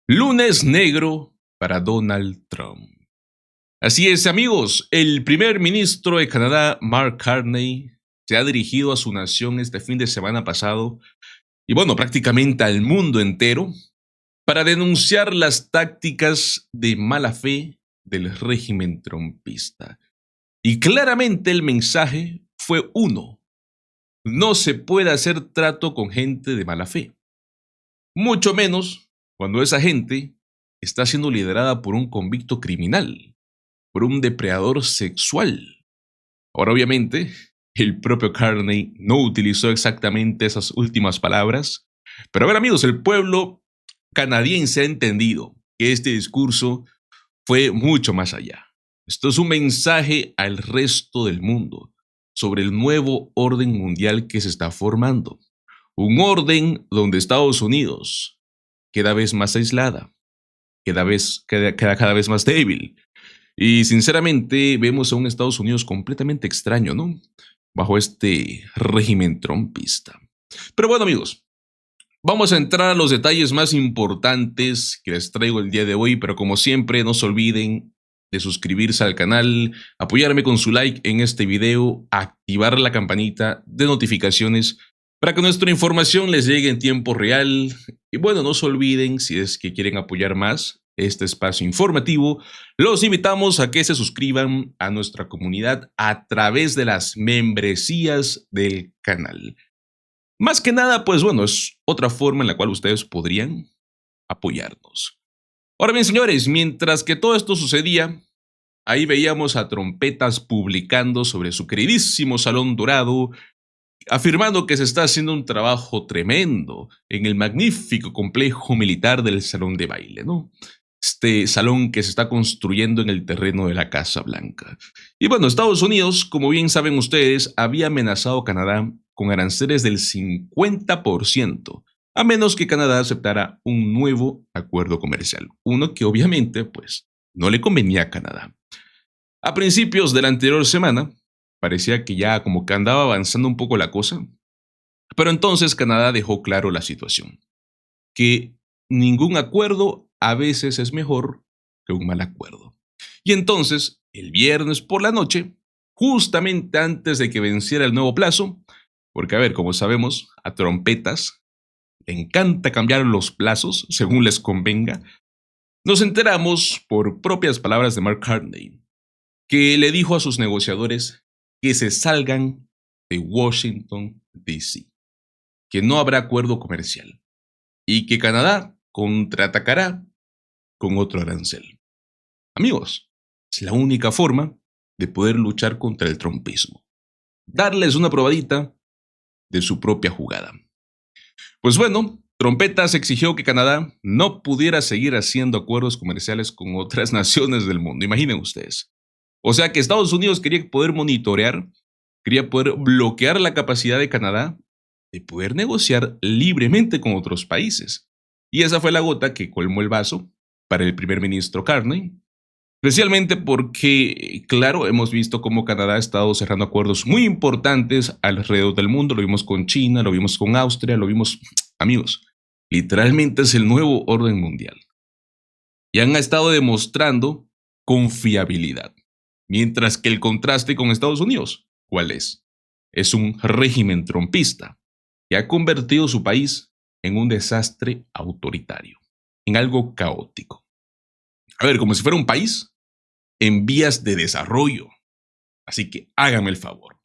Lunes negro para Donald Trump. Así es, amigos, el primer ministro de Canadá, Mark Carney, se ha dirigido a su nación este fin de semana pasado, y bueno, prácticamente al mundo entero, para denunciar las tácticas de mala fe del régimen trumpista. Y claramente el mensaje fue uno: no se puede hacer trato con gente de mala fe. Mucho menos cuando esa gente está siendo liderada por un convicto criminal, por un depredador sexual. Ahora, obviamente, el propio Carney no utilizó exactamente esas últimas palabras, pero a ver, amigos, el pueblo canadiense ha entendido que este discurso fue mucho más allá. Esto es un mensaje al resto del mundo sobre el nuevo orden mundial que se está formando. Un orden donde Estados Unidos queda vez más aislada, queda cada vez más débil. Y sinceramente vemos a un Estados Unidos completamente extraño, ¿no? Bajo este régimen trumpista. Pero bueno, amigos, vamos a entrar a los detalles más importantes que les traigo el día de hoy, pero como siempre, no se olviden de suscribirse al canal, apoyarme con su like en este video, activar la campanita de notificaciones para que nuestra información les llegue en tiempo real. Y bueno, no se olviden, si es que quieren apoyar más este espacio informativo, los invitamos a que se suscriban a nuestra comunidad a través de las membresías del canal. Más que nada, pues bueno, es otra forma en la cual ustedes podrían apoyarnos. Ahora bien, señores, mientras que todo esto sucedía, ahí veíamos a Trompetas publicando sobre su queridísimo Salón Dorado, afirmando que se está haciendo un trabajo tremendo en el magnífico complejo militar del Salón de Baile, ¿no? Este salón que se está construyendo en el terreno de la Casa Blanca. Y bueno, Estados Unidos, como bien saben ustedes, había amenazado a Canadá con aranceles del 50%, a menos que Canadá aceptara un nuevo acuerdo comercial, uno que obviamente, pues, no le convenía a Canadá. A principios de la anterior semana, parecía que ya como que andaba avanzando un poco la cosa, pero entonces Canadá dejó claro la situación, que ningún acuerdo a veces es mejor que un mal acuerdo. Y entonces, el viernes por la noche, justamente antes de que venciera el nuevo plazo, porque a ver, como sabemos, a Trompetas le encanta cambiar los plazos según les convenga, nos enteramos por propias palabras de Mark Carney, que le dijo a sus negociadores que se salgan de Washington, D.C., que no habrá acuerdo comercial y que Canadá contraatacará con otro arancel. Amigos, es la única forma de poder luchar contra el trumpismo. Darles una probadita de su propia jugada. Pues bueno, Trompetas exigió que Canadá no pudiera seguir haciendo acuerdos comerciales con otras naciones del mundo. Imaginen ustedes. O sea que Estados Unidos quería poder monitorear, quería poder bloquear la capacidad de Canadá de poder negociar libremente con otros países. Y esa fue la gota que colmó el vaso para el primer ministro Carney, especialmente porque, claro, hemos visto cómo Canadá ha estado cerrando acuerdos muy importantes alrededor del mundo. Lo vimos con China, lo vimos con Austria, lo vimos, amigos, literalmente es el nuevo orden mundial. Y han estado demostrando confiabilidad. Mientras que el contraste con Estados Unidos, ¿cuál es? Es un régimen trumpista que ha convertido su país en un desastre autoritario, en algo caótico. A ver, como si fuera un país en vías de desarrollo. Así que hágame el favor.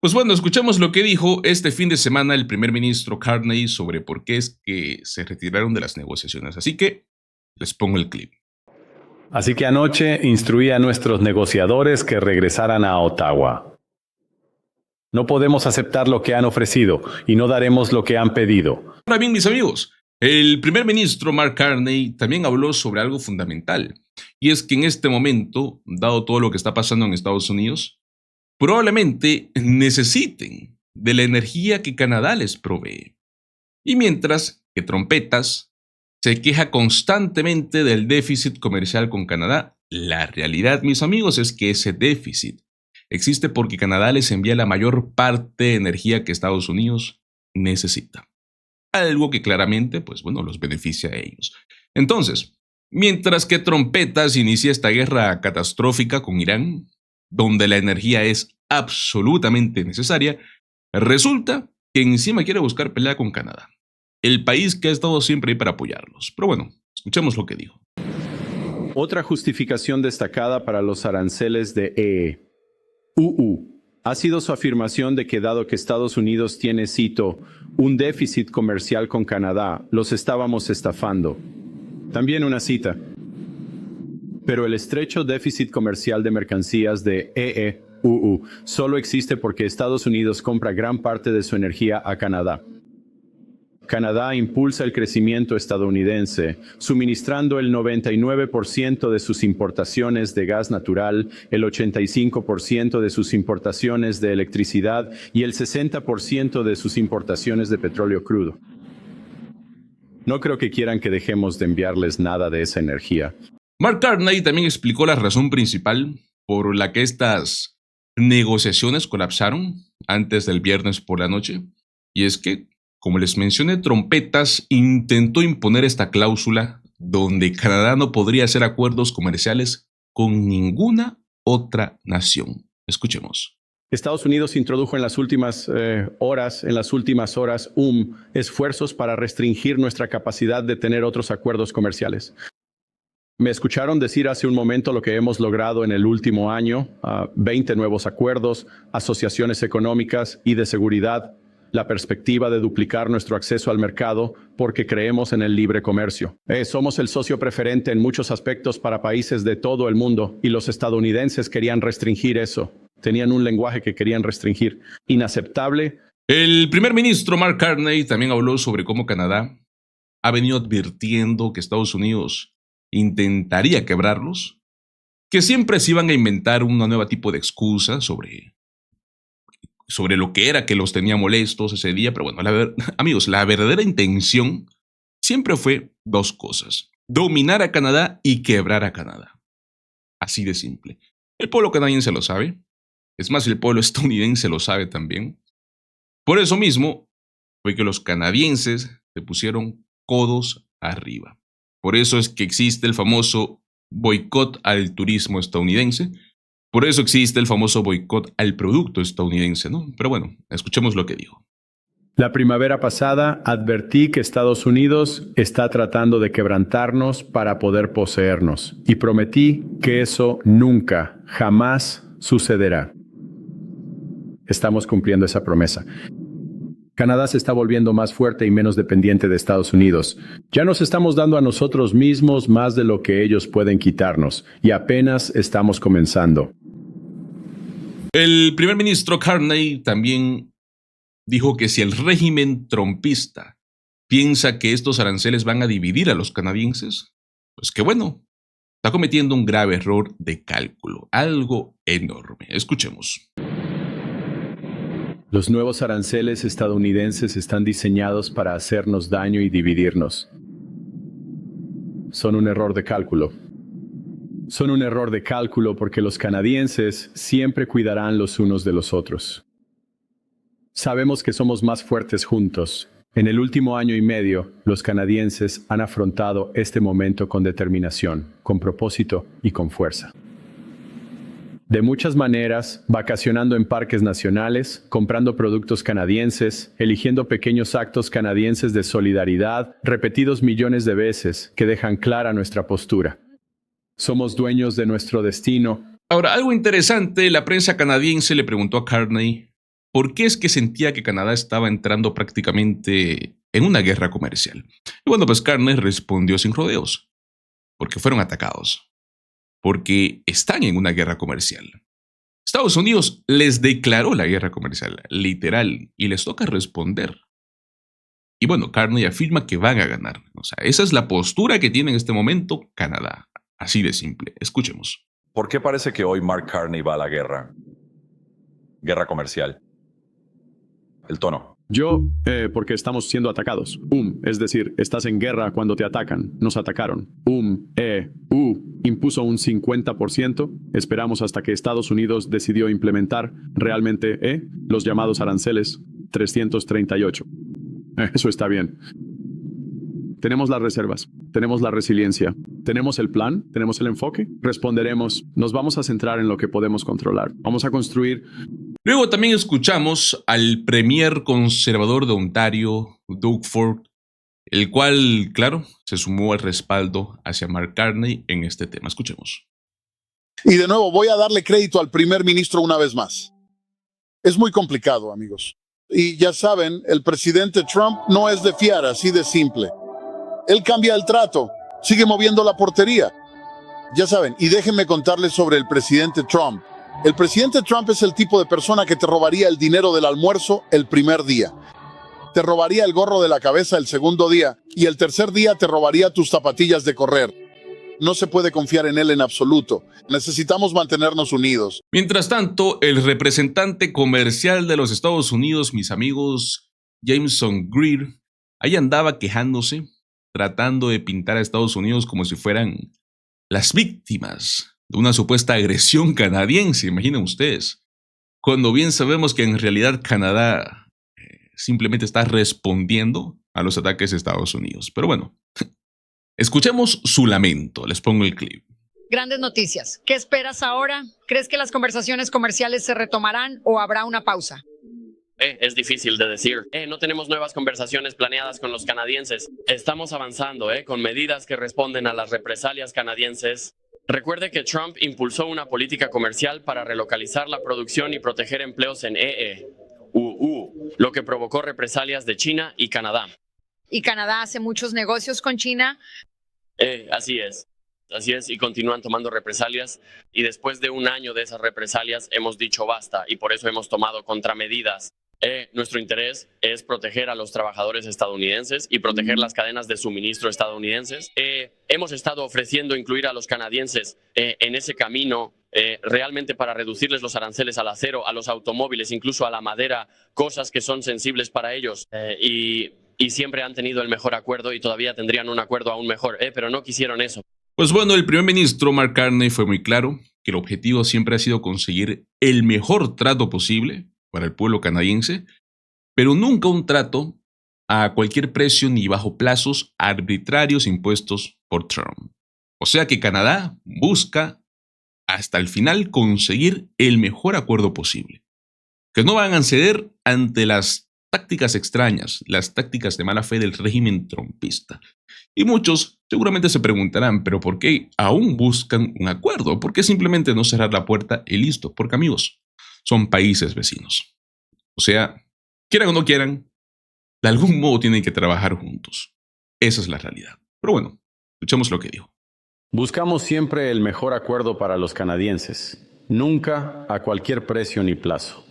Pues bueno, escuchamos lo que dijo este fin de semana el primer ministro Carney sobre por qué es que se retiraron de las negociaciones. Así que les pongo el clip. Así que anoche instruí a nuestros negociadores que regresaran a Ottawa. No podemos aceptar lo que han ofrecido y no daremos lo que han pedido. Ahora bien, mis amigos, el primer ministro Mark Carney también habló sobre algo fundamental, y es que en este momento, dado todo lo que está pasando en Estados Unidos, probablemente necesiten de la energía que Canadá les provee. Y mientras que Trompetas se queja constantemente del déficit comercial con Canadá, la realidad, mis amigos, es que ese déficit existe porque Canadá les envía la mayor parte de energía que Estados Unidos necesita. Algo que claramente, pues bueno, los beneficia a ellos. Entonces, mientras que Trompetas inicia esta guerra catastrófica con Irán, donde la energía es absolutamente necesaria, resulta que encima quiere buscar pelea con Canadá, el país que ha estado siempre ahí para apoyarlos. Pero bueno, escuchemos lo que dijo. Otra justificación destacada para los aranceles de EUU ha sido su afirmación de que dado que Estados Unidos tiene, cito, un déficit comercial con Canadá, los estábamos estafando. También una cita. Pero el estrecho déficit comercial de mercancías de EUU solo existe porque Estados Unidos compra gran parte de su energía a Canadá. Canadá impulsa el crecimiento estadounidense, suministrando el 99% de sus importaciones de gas natural, el 85% de sus importaciones de electricidad y el 60% de sus importaciones de petróleo crudo. No creo que quieran que dejemos de enviarles nada de esa energía. Mark Carney también explicó la razón principal por la que estas negociaciones colapsaron antes del viernes por la noche, y es que, como les mencioné, Trompetas intentó imponer esta cláusula donde Canadá no podría hacer acuerdos comerciales con ninguna otra nación. Escuchemos. Estados Unidos introdujo en las últimas horas esfuerzos para restringir nuestra capacidad de tener otros acuerdos comerciales. Me escucharon decir hace un momento lo que hemos logrado en el último año, 20 nuevos acuerdos, asociaciones económicas y de seguridad, la perspectiva de duplicar nuestro acceso al mercado porque creemos en el libre comercio. Somos el socio preferente en muchos aspectos para países de todo el mundo y los estadounidenses querían restringir eso. Tenían un lenguaje que querían restringir. Inaceptable. El primer ministro Mark Carney también habló sobre cómo Canadá ha venido advirtiendo que Estados Unidos intentaría quebrarlos, que siempre se iban a inventar un nuevo tipo de excusa sobre lo que era que los tenía molestos ese día, pero bueno, amigos, la verdadera intención siempre fue dos cosas: dominar a Canadá y quebrar a Canadá. Así de simple. El pueblo canadiense lo sabe, es más, el pueblo estadounidense lo sabe también. Por eso mismo fue que los canadienses se pusieron codos arriba. Por eso es que existe el famoso boicot al turismo estadounidense. Por eso existe el famoso boicot al producto estadounidense, ¿no? Pero bueno, escuchemos lo que dijo. La primavera pasada advertí que Estados Unidos está tratando de quebrantarnos para poder poseernos y prometí que eso nunca, jamás sucederá. Estamos cumpliendo esa promesa. Canadá se está volviendo más fuerte y menos dependiente de Estados Unidos. Ya nos estamos dando a nosotros mismos más de lo que ellos pueden quitarnos, y apenas estamos comenzando. El primer ministro Carney también dijo que si el régimen trumpista piensa que estos aranceles van a dividir a los canadienses, pues que bueno, está cometiendo un grave error de cálculo, algo enorme. Escuchemos. Los nuevos aranceles estadounidenses están diseñados para hacernos daño y dividirnos. Son un error de cálculo. Son un error de cálculo porque los canadienses siempre cuidarán los unos de los otros. Sabemos que somos más fuertes juntos. En el último año y medio, los canadienses han afrontado este momento con determinación, con propósito y con fuerza. De muchas maneras, vacacionando en parques nacionales, comprando productos canadienses, eligiendo pequeños actos canadienses de solidaridad, repetidos millones de veces, que dejan clara nuestra postura. Somos dueños de nuestro destino. Ahora, algo interesante, la prensa canadiense le preguntó a Carney por qué es que sentía que Canadá estaba entrando prácticamente en una guerra comercial. Y bueno, pues Carney respondió sin rodeos, porque fueron atacados. Porque están en una guerra comercial. Estados Unidos les declaró la guerra comercial, literal, y les toca responder. Y bueno, Carney afirma que van a ganar. O sea, esa es la postura que tiene en este momento Canadá. Así de simple. Escuchemos. ¿Por qué parece que hoy Mark Carney va a la guerra? Guerra comercial. El tono. Porque estamos siendo atacados. Es decir, estás en guerra cuando te atacan. Nos atacaron. Impuso un 50%. Esperamos hasta que Estados Unidos decidió implementar realmente los llamados aranceles 338. Eso está bien. Tenemos las reservas, tenemos la resiliencia, tenemos el plan, tenemos el enfoque. Responderemos, nos vamos a centrar en lo que podemos controlar. Vamos a construir. Luego también escuchamos al premier conservador de Ontario, Doug Ford, el cual, claro, se sumó al respaldo hacia Mark Carney en este tema. Escuchemos. Y de nuevo, voy a darle crédito al primer ministro una vez más. Es muy complicado, amigos. Y ya saben, el presidente Trump no es de fiar, así de simple. Él cambia el trato, sigue moviendo la portería. Ya saben, y déjenme contarles sobre el presidente Trump. El presidente Trump es el tipo de persona que te robaría el dinero del almuerzo el primer día. Te robaría el gorro de la cabeza el segundo día y el tercer día te robaría tus zapatillas de correr. No se puede confiar en él en absoluto. Necesitamos mantenernos unidos. Mientras tanto, el representante comercial de los Estados Unidos, mis amigos, Jameson Greer, ahí andaba quejándose, tratando de pintar a Estados Unidos como si fueran las víctimas de una supuesta agresión canadiense, imaginen ustedes. Cuando bien sabemos que en realidad Canadá simplemente está respondiendo a los ataques de Estados Unidos. Pero bueno, escuchemos su lamento. Les pongo el clip. Grandes noticias. ¿Qué esperas ahora? ¿Crees que las conversaciones comerciales se retomarán o habrá una pausa? Es difícil de decir. No tenemos nuevas conversaciones planeadas con los canadienses. Estamos avanzando con medidas que responden a las represalias canadienses. Recuerde que Trump impulsó una política comercial para relocalizar la producción y proteger empleos en lo que provocó represalias de China y Canadá. ¿Y Canadá hace muchos negocios con China? Así es, y continúan tomando represalias. Y después de un año de esas represalias hemos dicho basta y por eso hemos tomado contramedidas. Nuestro interés es proteger a los trabajadores estadounidenses y proteger las cadenas de suministro estadounidenses. Hemos estado ofreciendo incluir a los canadienses en ese camino realmente para reducirles los aranceles al acero, a los automóviles, incluso a la madera, cosas que son sensibles para ellos. Y siempre han tenido el mejor acuerdo y todavía tendrían un acuerdo aún mejor, pero no quisieron eso. Pues bueno, el primer ministro Mark Carney fue muy claro que el objetivo siempre ha sido conseguir el mejor trato posible para el pueblo canadiense, pero nunca un trato a cualquier precio ni bajo plazos arbitrarios impuestos por Trump. O sea que Canadá busca hasta el final conseguir el mejor acuerdo posible. Que no van a ceder ante las tácticas extrañas, las tácticas de mala fe del régimen trumpista. Y muchos seguramente se preguntarán, ¿pero por qué aún buscan un acuerdo? ¿Por qué simplemente no cerrar la puerta y listo? Porque amigos, son países vecinos. O sea, quieran o no quieran, de algún modo tienen que trabajar juntos. Esa es la realidad. Pero bueno, escuchemos lo que dijo. Buscamos siempre el mejor acuerdo para los canadienses, nunca a cualquier precio ni plazo.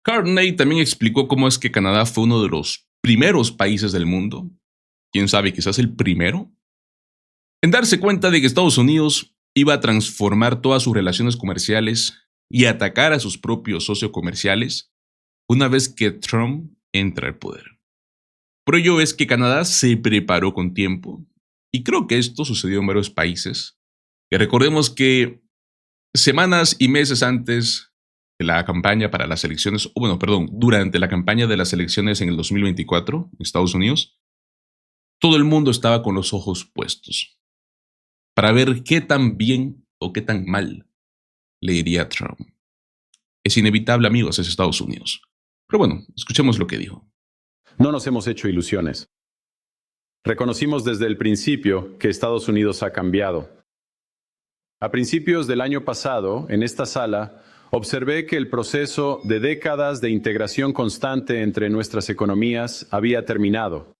Carney también explicó cómo es que Canadá fue uno de los primeros países del mundo, quién sabe, quizás el primero, en darse cuenta de que Estados Unidos iba a transformar todas sus relaciones comerciales y atacar a sus propios socios comerciales una vez que Trump entra al poder. Por ello es que Canadá se preparó con tiempo, y creo que esto sucedió en varios países, que recordemos que semanas y meses antes de la campaña para las elecciones, durante la campaña de las elecciones en el 2024 en Estados Unidos, todo el mundo estaba con los ojos puestos para ver qué tan bien o qué tan mal le iría a Trump. Es inevitable, amigos, es Estados Unidos. Pero bueno, escuchemos lo que dijo. No nos hemos hecho ilusiones. Reconocimos desde el principio que Estados Unidos ha cambiado. A principios del año pasado, en esta sala, observé que el proceso de décadas de integración constante entre nuestras economías había terminado.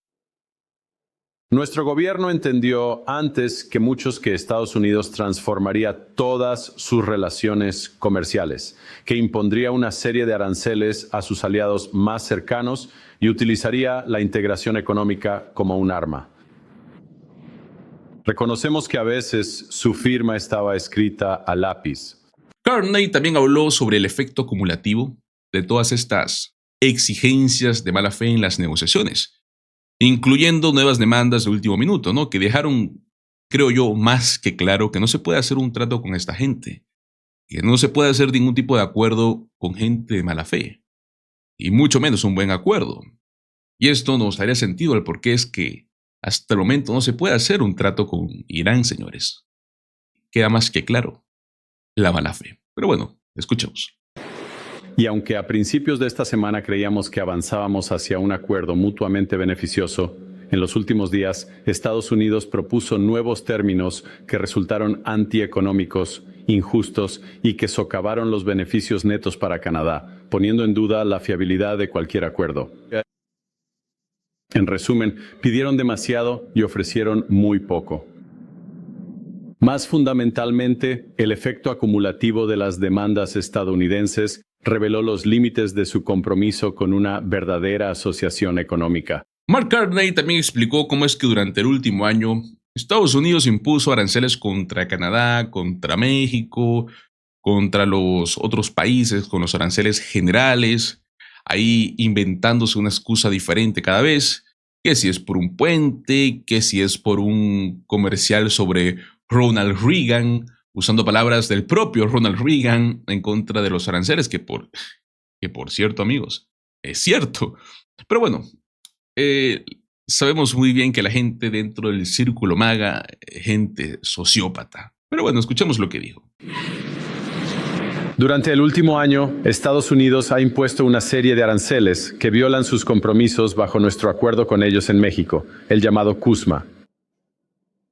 Nuestro gobierno entendió antes que muchos que Estados Unidos transformaría todas sus relaciones comerciales, que impondría una serie de aranceles a sus aliados más cercanos y utilizaría la integración económica como un arma. Reconocemos que a veces su firma estaba escrita a lápiz. Carney también habló sobre el efecto acumulativo de todas estas exigencias de mala fe en las negociaciones, incluyendo nuevas demandas de último minuto, ¿no? Que dejaron, creo yo, más que claro que no se puede hacer un trato con esta gente, que no se puede hacer ningún tipo de acuerdo con gente de mala fe, y mucho menos un buen acuerdo. Y esto nos daría sentido al por qué es que hasta el momento no se puede hacer un trato con Irán, señores. Queda más que claro la mala fe. Pero bueno, escuchemos. Y aunque a principios de esta semana creíamos que avanzábamos hacia un acuerdo mutuamente beneficioso, en los últimos días Estados Unidos propuso nuevos términos que resultaron antieconómicos, injustos y que socavaron los beneficios netos para Canadá, poniendo en duda la fiabilidad de cualquier acuerdo. En resumen, pidieron demasiado y ofrecieron muy poco. Más fundamentalmente, el efecto acumulativo de las demandas estadounidenses reveló los límites de su compromiso con una verdadera asociación económica. Mark Carney también explicó cómo es que durante el último año Estados Unidos impuso aranceles contra Canadá, contra México, contra los otros países con los aranceles generales, ahí inventándose una excusa diferente cada vez, que si es por un puente, que si es por un comercial sobre Ronald Reagan, usando palabras del propio Ronald Reagan en contra de los aranceles, que por cierto, amigos, es cierto. Pero bueno, sabemos muy bien que la gente dentro del círculo MAGA, gente sociópata. Pero bueno, escuchemos lo que dijo. Durante el último año, Estados Unidos ha impuesto una serie de aranceles que violan sus compromisos bajo nuestro acuerdo con ellos en México, el llamado CUSMA.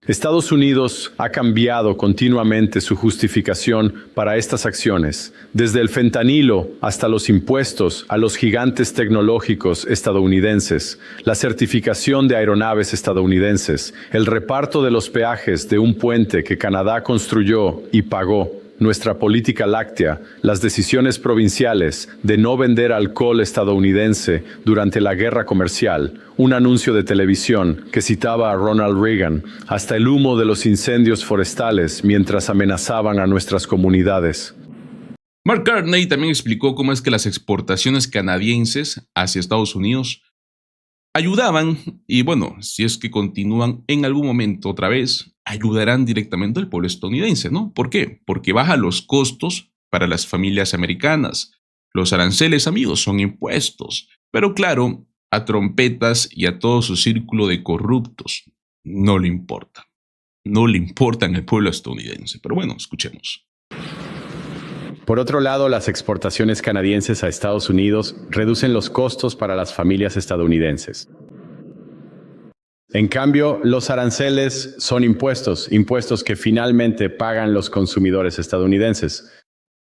Estados Unidos ha cambiado continuamente su justificación para estas acciones, desde el fentanilo hasta los impuestos a los gigantes tecnológicos estadounidenses, la certificación de aeronaves estadounidenses, el reparto de los peajes de un puente que Canadá construyó y pagó, nuestra política láctea, las decisiones provinciales de no vender alcohol estadounidense durante la guerra comercial, un anuncio de televisión que citaba a Ronald Reagan, hasta el humo de los incendios forestales mientras amenazaban a nuestras comunidades. Mark Carney también explicó cómo es que las exportaciones canadienses hacia Estados Unidos ayudaban, y bueno, si es que continúan en algún momento otra vez, ayudarán directamente al pueblo estadounidense, ¿no? ¿Por qué? Porque baja los costos para las familias americanas. Los aranceles, amigos, son impuestos. Pero claro, a trompetas y a todo su círculo de corruptos no le importa. No le importan al pueblo estadounidense. Pero bueno, escuchemos. Por otro lado, las exportaciones canadienses a Estados Unidos reducen los costos para las familias estadounidenses. En cambio, los aranceles son impuestos que finalmente pagan los consumidores estadounidenses.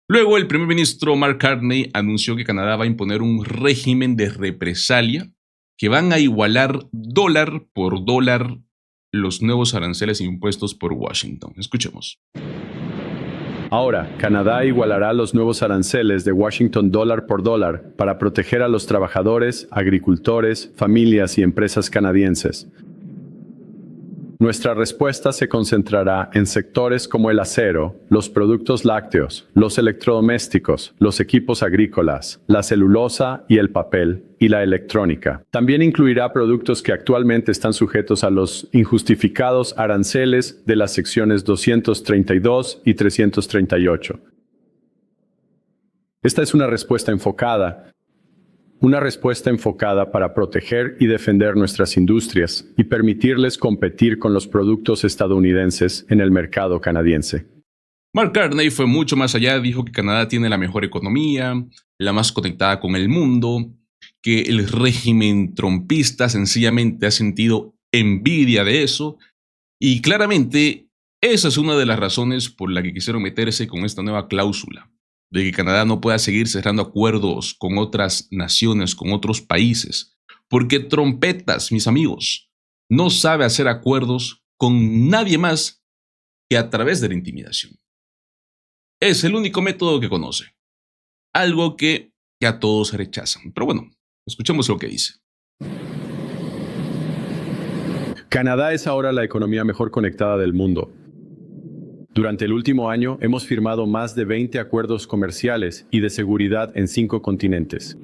Luego, el primer ministro Mark Carney anunció que Canadá va a imponer un régimen de represalia que van a igualar dólar por dólar los nuevos aranceles impuestos por Washington. Escuchemos. Ahora, Canadá igualará los nuevos aranceles de Washington dólar por dólar para proteger a los trabajadores, agricultores, familias y empresas canadienses. Nuestra respuesta se concentrará en sectores como el acero, los productos lácteos, los electrodomésticos, los equipos agrícolas, la celulosa y el papel, y la electrónica. También incluirá productos que actualmente están sujetos a los injustificados aranceles de las secciones 232 y 338. Esta es una respuesta enfocada para proteger y defender nuestras industrias y permitirles competir con los productos estadounidenses en el mercado canadiense. Mark Carney fue mucho más allá, dijo que Canadá tiene la mejor economía, la más conectada con el mundo, que el régimen trumpista sencillamente ha sentido envidia de eso, y claramente esa es una de las razones por la que quisieron meterse con esta nueva cláusula, de que Canadá no pueda seguir cerrando acuerdos con otras naciones, con otros países, porque trompetas, mis amigos, no sabe hacer acuerdos con nadie más que a través de la intimidación. Es el único método que conoce, algo que ya todos rechazan. Pero bueno, escuchemos lo que dice. Canadá es ahora la economía mejor conectada del mundo. Durante el último año hemos firmado más de 20 acuerdos comerciales y de seguridad en 5 continentes.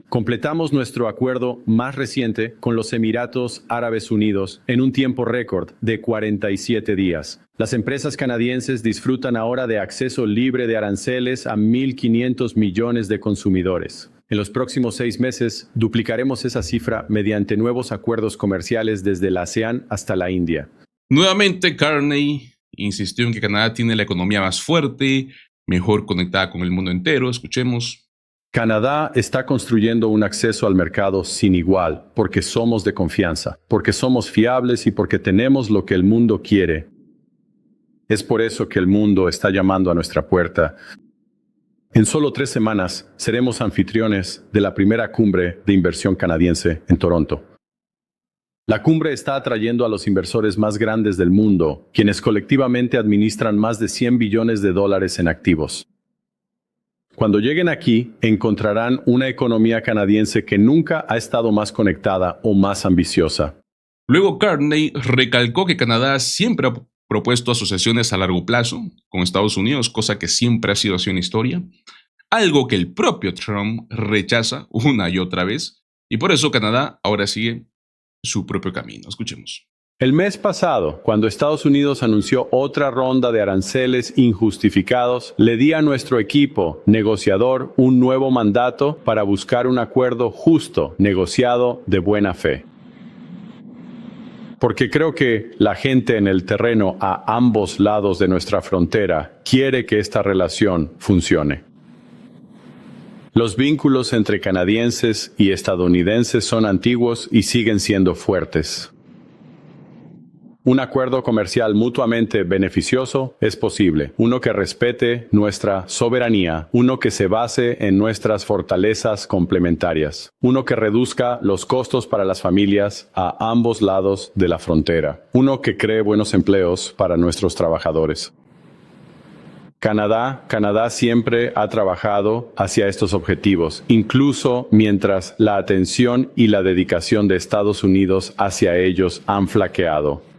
Completamos nuestro acuerdo más reciente con los Emiratos Árabes Unidos en un tiempo récord de 47 días. Las empresas canadienses disfrutan ahora de acceso libre de aranceles a 1.500 millones de consumidores. En los próximos 6 meses, duplicaremos esa cifra mediante nuevos acuerdos comerciales desde la ASEAN hasta la India. Nuevamente, Carney insistió en que Canadá tiene la economía más fuerte, mejor conectada con el mundo entero. Escuchemos. Canadá está construyendo un acceso al mercado sin igual, porque somos de confianza, porque somos fiables y porque tenemos lo que el mundo quiere. Es por eso que el mundo está llamando a nuestra puerta. En solo 3 semanas seremos anfitriones de la primera cumbre de inversión canadiense en Toronto. La cumbre está atrayendo a los inversores más grandes del mundo, quienes colectivamente administran más de $100 billones en activos. Cuando lleguen aquí, encontrarán una economía canadiense que nunca ha estado más conectada o más ambiciosa. Luego, Carney recalcó que Canadá siempre ha propuesto asociaciones a largo plazo con Estados Unidos, cosa que siempre ha sido así en la historia, algo que el propio Trump rechaza una y otra vez, y por eso Canadá ahora sigue su propio camino. Escuchemos. El mes pasado, cuando Estados Unidos anunció otra ronda de aranceles injustificados, le di a nuestro equipo negociador un nuevo mandato para buscar un acuerdo justo, negociado de buena fe. Porque creo que la gente en el terreno a ambos lados de nuestra frontera quiere que esta relación funcione. Los vínculos entre canadienses y estadounidenses son antiguos y siguen siendo fuertes. Un acuerdo comercial mutuamente beneficioso es posible, uno que respete nuestra soberanía, uno que se base en nuestras fortalezas complementarias, uno que reduzca los costos para las familias a ambos lados de la frontera, uno que cree buenos empleos para nuestros trabajadores. Canadá siempre ha trabajado hacia estos objetivos, incluso mientras la atención y la dedicación de Estados Unidos hacia ellos han flaqueado.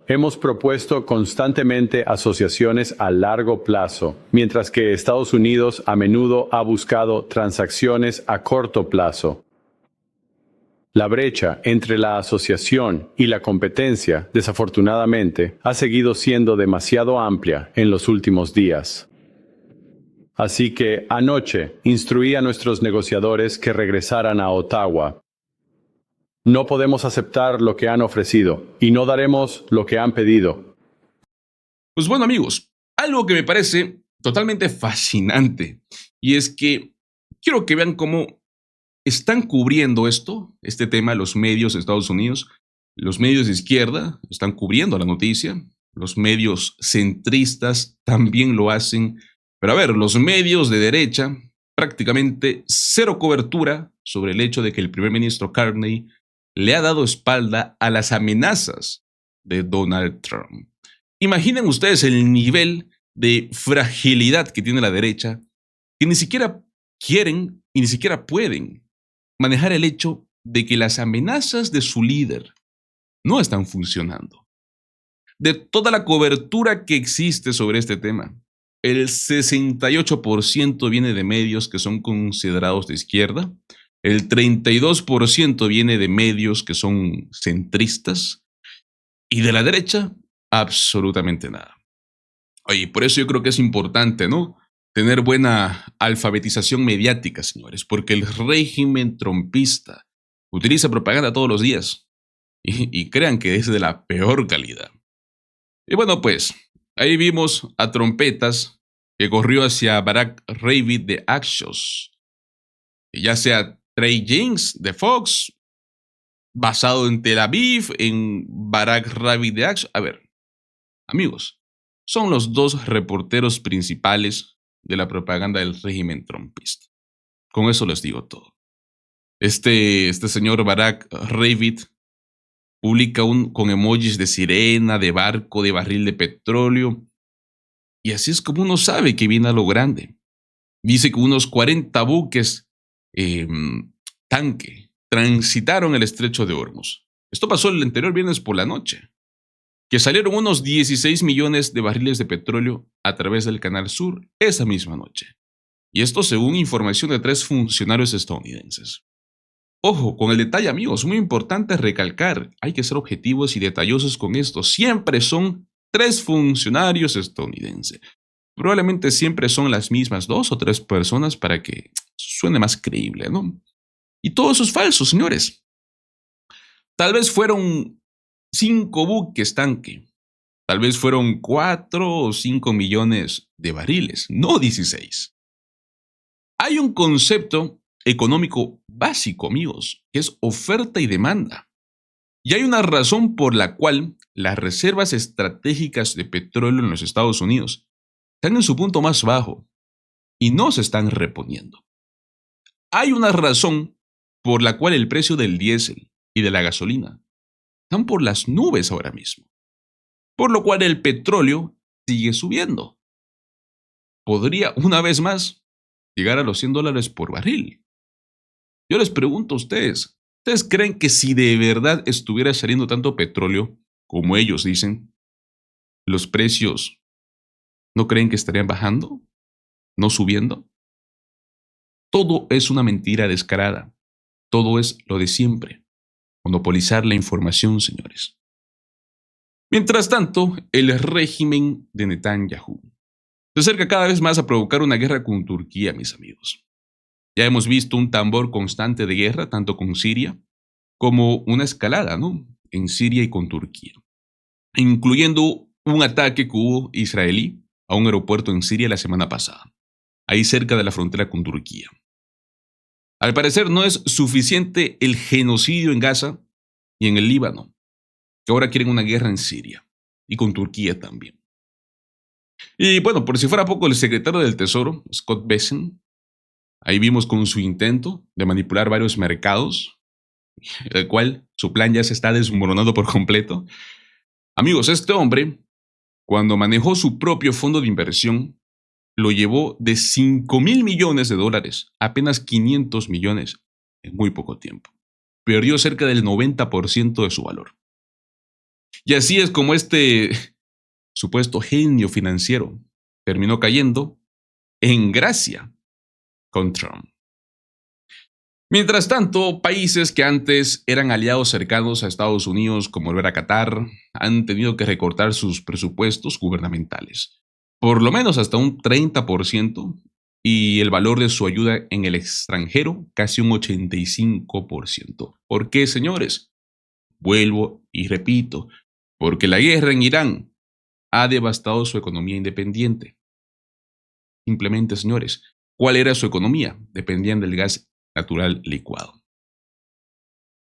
Hemos propuesto constantemente asociaciones a largo plazo, mientras que Estados Unidos a menudo ha buscado transacciones a corto plazo. La brecha entre la asociación y la competencia, desafortunadamente, ha seguido siendo demasiado amplia en los últimos días. Así que anoche instruí a nuestros negociadores que regresaran a Ottawa. No podemos aceptar lo que han ofrecido y no daremos lo que han pedido. Pues bueno, amigos, algo que me parece totalmente fascinante y es que quiero que vean cómo están cubriendo este tema, los medios de Estados Unidos. Los medios de izquierda están cubriendo la noticia, los medios centristas también lo hacen, pero a ver, los medios de derecha prácticamente cero cobertura sobre el hecho de que el primer ministro Carney le ha dado espalda a las amenazas de Donald Trump. Imaginen ustedes el nivel de fragilidad que tiene la derecha, que ni siquiera quieren y ni siquiera pueden manejar el hecho de que las amenazas de su líder no están funcionando. De toda la cobertura que existe sobre este tema, el 68% viene de medios que son considerados de izquierda, el 32% viene de medios que son centristas y de la derecha, absolutamente nada. Oye, por eso yo creo que es importante, ¿no?, tener buena alfabetización mediática, señores, porque el régimen trumpista utiliza propaganda todos los días y crean que es de la peor calidad. Y bueno, pues, ahí vimos a trompetas que corrió hacia Barack Ravid de Axios, ya sea Trey James de Fox, basado en Tel Aviv, en Barack Ravid de Axios. A ver, amigos, son los dos reporteros principales de la propaganda del régimen trumpista. Con eso les digo todo. Este señor Barack Ravid publica con emojis de sirena, de barco, de barril de petróleo. Y así es como uno sabe que viene a lo grande. Dice que unos 40 buques tanque transitaron el estrecho de Hormuz. Esto pasó el anterior viernes por la noche. Que salieron unos 16 millones de barriles de petróleo a través del Canal Sur esa misma noche. Y esto según información de 3 funcionarios estadounidenses. Ojo, con el detalle, amigos, muy importante recalcar, hay que ser objetivos y detallosos con esto. Siempre son 3 funcionarios estadounidenses. Probablemente siempre son las mismas 2 o 3 personas para que suene más creíble, ¿no? Y todo eso es falso, señores. Tal vez fueron 5 buques tanque. Tal vez fueron 4 o 5 millones de barriles, no 16. Hay un concepto económico básico, amigos, que es oferta y demanda. Y hay una razón por la cual las reservas estratégicas de petróleo en los Estados Unidos están en su punto más bajo y no se están reponiendo. Hay una razón por la cual el precio del diésel y de la gasolina están por las nubes ahora mismo, por lo cual el petróleo sigue subiendo. Podría, una vez más, llegar a los $100 por barril. Yo les pregunto a ustedes, ¿ustedes creen que si de verdad estuviera saliendo tanto petróleo, como ellos dicen, los precios no creen que estarían bajando? ¿No subiendo? Todo es una mentira descarada. Todo es lo de siempre. Monopolizar la información, señores. Mientras tanto, el régimen de Netanyahu se acerca cada vez más a provocar una guerra con Turquía, mis amigos. Ya hemos visto un tambor constante de guerra, tanto con Siria, como una escalada, ¿no? En Siria y con Turquía, incluyendo un ataque que hubo israelí a un aeropuerto en Siria la semana pasada, ahí cerca de la frontera con Turquía. Al parecer no es suficiente el genocidio en Gaza y en el Líbano, que ahora quieren una guerra en Siria y con Turquía también. Y bueno, por si fuera poco, el secretario del Tesoro, Scott Bessent, ahí vimos con su intento de manipular varios mercados, el cual su plan ya se está desmoronando por completo. Amigos, este hombre, cuando manejó su propio fondo de inversión, lo llevó de $5,000 millones a apenas 500 millones en muy poco tiempo. Perdió cerca del 90% de su valor. Y así es como este supuesto genio financiero terminó cayendo en gracia con Trump. Mientras tanto, países que antes eran aliados cercanos a Estados Unidos, como el Qatar, han tenido que recortar sus presupuestos gubernamentales, por lo menos hasta un 30%, y el valor de su ayuda en el extranjero casi un 85%. ¿Por qué, señores? Vuelvo y repito, porque la guerra en Irán ha devastado su economía independiente. Simplemente, señores, ¿cuál era su economía? Dependían del gas natural licuado.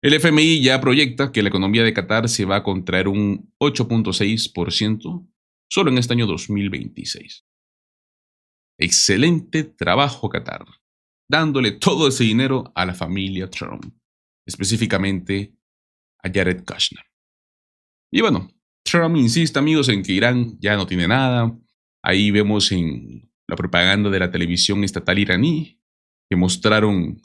El FMI ya proyecta que la economía de Qatar se va a contraer un 8.6% solo en este año 2026. Excelente trabajo, Qatar, dándole todo ese dinero a la familia Trump, específicamente a Jared Kushner. Y bueno, Trump insiste, amigos, en que Irán ya no tiene nada. Ahí vemos en la propaganda de la televisión estatal iraní que mostraron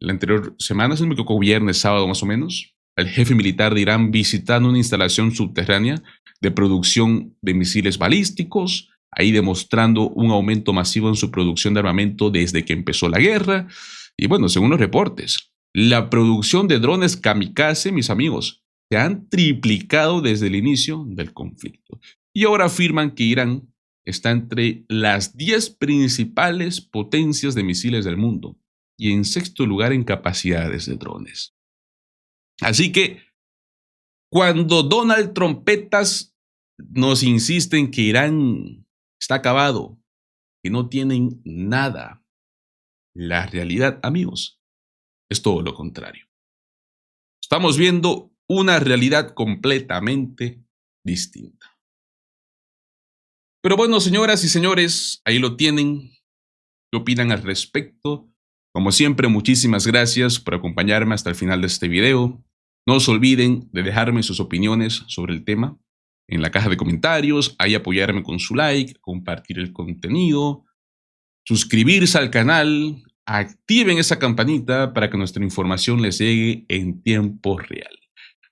la anterior semana, si no me equivoco, viernes, sábado más o menos, al jefe militar de Irán visitando una instalación subterránea de producción de misiles balísticos, ahí demostrando un aumento masivo en su producción de armamento desde que empezó la guerra. Y bueno, según los reportes, la producción de drones kamikaze, mis amigos, se han triplicado desde el inicio del conflicto. Y ahora afirman que Irán está entre las 10 principales potencias de misiles del mundo y en sexto lugar en capacidades de drones. Así que cuando Donald Trompetas nos insiste en que Irán está acabado, que no tienen nada, la realidad, amigos, es todo lo contrario. Estamos viendo una realidad completamente distinta. Pero bueno, señoras y señores, ahí lo tienen. ¿Qué opinan al respecto? Como siempre, muchísimas gracias por acompañarme hasta el final de este video. No se olviden de dejarme sus opiniones sobre el tema en la caja de comentarios, ahí apoyarme con su like, compartir el contenido, suscribirse al canal, activen esa campanita para que nuestra información les llegue en tiempo real.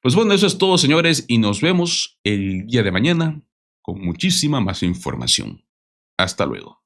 Pues bueno, eso es todo, señores, y nos vemos el día de mañana con muchísima más información. Hasta luego.